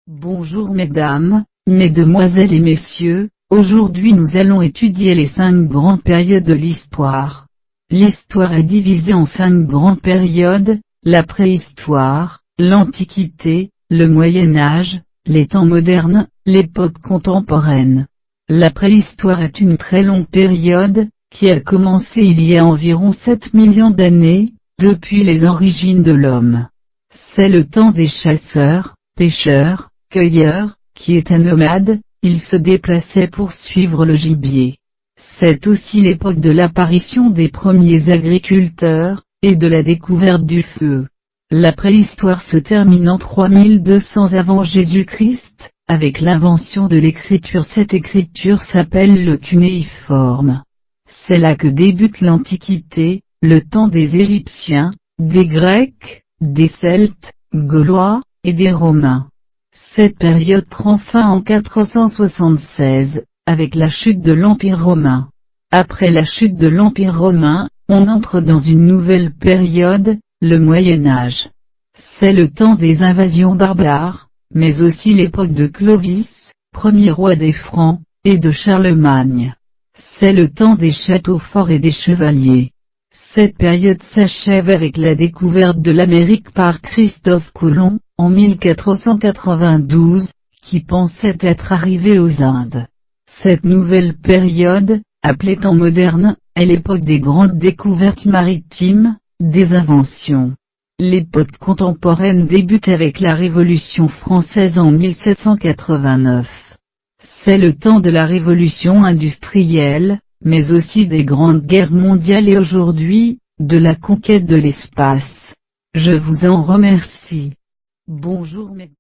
Bonjour mesdames, mesdemoiselles et messieurs, aujourd'hui nous allons étudier les 5 grandes périodes de l'histoire. L'histoire est divisée en 5 grandes périodes, la préhistoire, l'Antiquité, le Moyen-Âge, les temps modernes, l'époque contemporaine. La préhistoire est une très longue période, qui a commencé il y a environ 7 millions d'années, depuis les origines de l'homme. C'est le temps des chasseurs, pêcheurs, cueilleurs, qui étaient nomades, ils se déplaçaient pour suivre le gibier. C'est aussi l'époque de l'apparition des premiers agriculteurs, et de la découverte du feu. La préhistoire se termine en 3200 avant Jésus-Christ, avec l'invention de l'écriture. Cette écriture s'appelle le cunéiforme. C'est là que débute l'Antiquité, le temps des Égyptiens, des Grecs, des Celtes, Gaulois, et des Romains. Cette période prend fin en 476, avec la chute de l'Empire romain. Après la chute de l'Empire romain, on entre dans une nouvelle période, le Moyen-Âge. C'est le temps des invasions barbares, mais aussi l'époque de Clovis, premier roi des Francs, et de Charlemagne. C'est le temps des châteaux forts et des chevaliers. Cette période s'achève avec la découverte de l'Amérique par Christophe Colomb, en 1492, qui pensait être arrivé aux Indes. Cette nouvelle période, appelée temps moderne, est l'époque des grandes découvertes maritimes, des inventions. L'époque contemporaine débute avec la Révolution française en 1789. C'est le temps de la révolution industrielle, mais aussi des grandes guerres mondiales et aujourd'hui, de la conquête de l'espace. Je vous en remercie. Bonjour mesdames.